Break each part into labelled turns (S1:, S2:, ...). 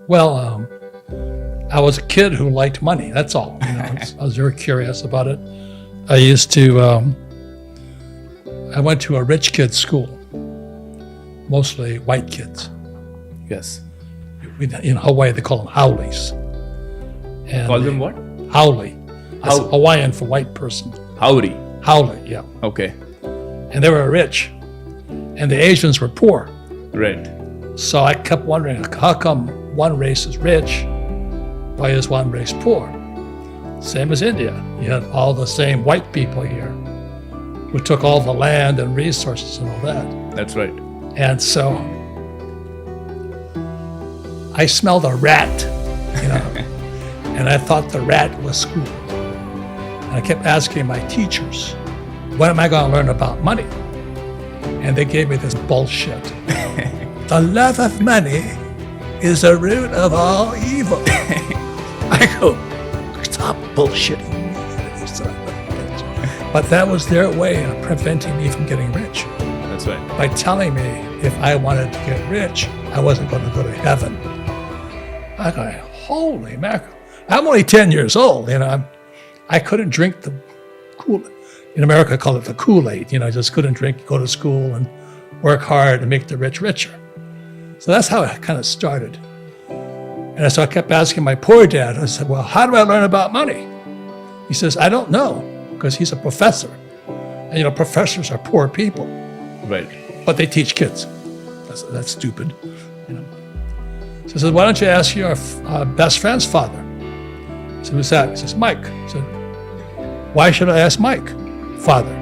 S1: Well, I was a kid who liked money. That's all. I was very curious about it. I used to. I went to a rich kids' school, mostly white kids.
S2: Yes.
S1: In Hawaii, they call them howlies. And
S2: Call them what?
S1: Howley. That's
S2: How-
S1: Hawaiian for white person.
S2: Howdy.
S1: Howley, yeah.
S2: Okay.
S1: And they were rich, and the Asians were poor.
S2: Right.
S1: So I kept wondering, how come one race is rich? Why is one race poor? Same as India. You had all the same white people here who took all the land and resources and all that.
S2: That's right.
S1: And so I smelled a rat, and I thought the rat was school. And I kept asking my teachers, when am I going to learn about money? And they gave me this bullshit. The love of money is the root of all evil. I go, stop bullshitting me. But that was their way of preventing me from getting rich.
S2: That's right.
S1: By telling me if I wanted to get rich, I wasn't going to go to heaven. I go, holy mackerel. I'm only 10 years old. I couldn't drink the Kool-Aid. In America, call it the Kool-Aid. I just couldn't drink, go to school and work hard and make the rich richer. So that's how it kind of started. And so I kept asking my poor dad, I said, well, how do I learn about money? He says, I don't know, because he's a professor. And professors are poor people.
S2: Right.
S1: But they teach kids. That's stupid. So he says, why don't you ask your best friend's father? I said, who's that? He says, Mike. I said, why should I ask Mike? Father.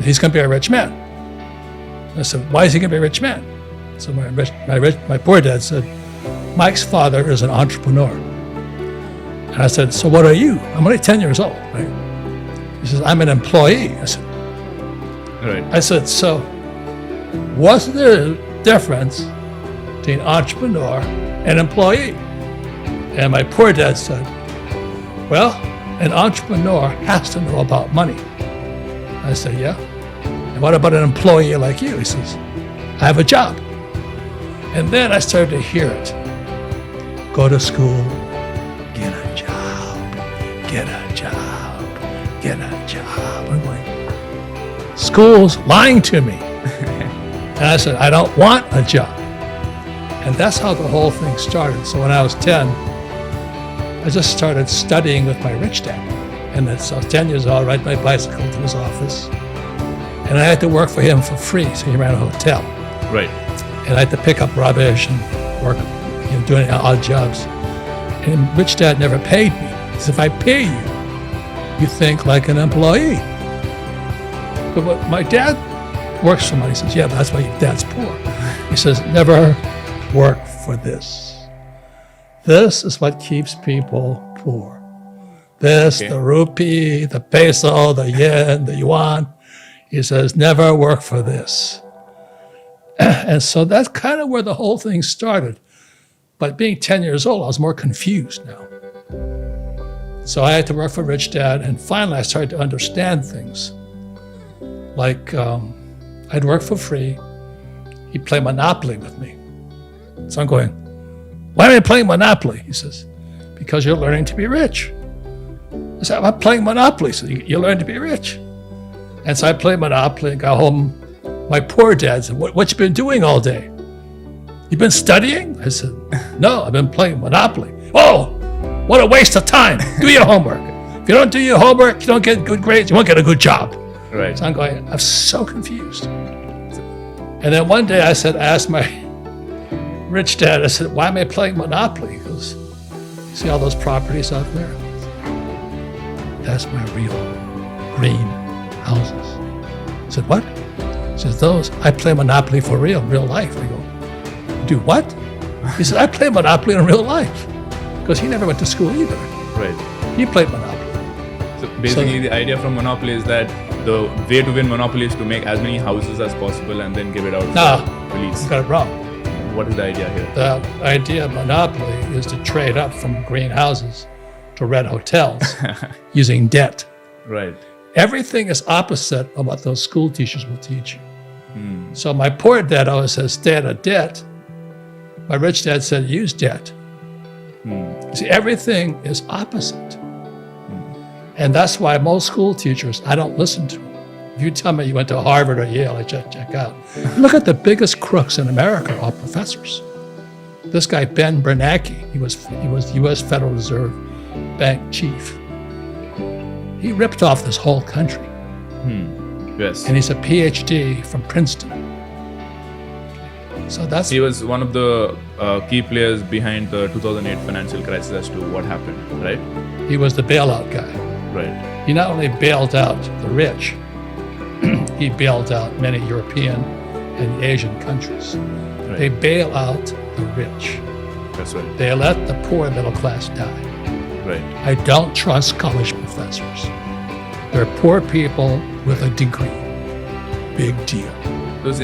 S1: He's going to be a rich man. I said, why is he going to be a rich man? So my poor dad said, Mike's father is an entrepreneur. And I said, so what are you? I'm only 10 years old, right? He says, I'm an employee. I said,
S2: Right.
S1: I said, so what's the difference between entrepreneur and employee? And my poor dad said, well, an entrepreneur has to know about money. I said, yeah. And what about an employee like you? He says, I have a job. And then I started to hear it. Go to school, get a job, get a job, get a job. I'm going, school's lying to me. And I said, I don't want a job. And that's how the whole thing started. So when I was 10, I just started studying with my rich dad. And so I was 10 years old, I ride my bicycle to his office. And I had to work for him for free, so he ran a hotel.
S2: Right.
S1: And I had to pick up rubbish and work, doing odd jobs. And rich dad never paid me. He said, if I pay you, you think like an employee. But my dad works for money. He says, yeah, but that's why your dad's poor. He says, never work for this. This is what keeps people poor. This, the rupee, the peso, the yen, the yuan. He says, never work for this. And so that's kind of where the whole thing started. But being 10 years old, I was more confused now. So I had to work for Rich Dad, and finally I started to understand things. Like, I'd work for free. He'd play Monopoly with me. So I'm going, why am I playing Monopoly? He says, because you're learning to be rich. I said, I'm playing Monopoly, so you learn to be rich. And so I played Monopoly and got home. My poor dad said, what you been doing all day? You been studying? I said, no, I've been playing Monopoly. Oh, what a waste of time. Do your homework. If you don't do your homework, you don't get good grades, you won't get a good job.
S2: Right.
S1: So I'm going, I'm so confused. And then one day I asked my rich dad, I said, why am I playing Monopoly? He goes, you see all those properties out there? That's my real green houses. I said, what? He says, I play Monopoly for real life. I go, do what? He said, I play Monopoly in real life. Because he never went to school either.
S2: Right.
S1: He played Monopoly.
S2: So basically the idea from Monopoly is that the way to win Monopoly is to make as many houses as possible and then give it out for release.
S1: You got it wrong.
S2: What is the idea here?
S1: The idea of Monopoly is to trade up from green houses to red hotels using debt.
S2: Right.
S1: Everything is opposite of what those school teachers will teach you. So my poor dad always says, stay out of debt. My rich dad said, use debt. See, everything is opposite. And that's why most school teachers, I don't listen to them. If you tell me you went to Harvard or Yale, I check out. Look at the biggest crooks in America are professors. This guy, Ben Bernanke, he was U.S. Federal Reserve Bank chief. He ripped off this whole country.
S2: Yes.
S1: And he's a PhD from Princeton. So that's...
S2: He was one of the key players behind the 2008 financial crisis as to what happened, right?
S1: He was the bailout guy.
S2: Right.
S1: He not only bailed out the rich, he bailed out many European and Asian countries.
S2: Right.
S1: They bail out the rich.
S2: That's right.
S1: They let the poor middle class die.
S2: Right.
S1: I don't trust college professors. They're poor people with a degree. Big deal.
S2: Those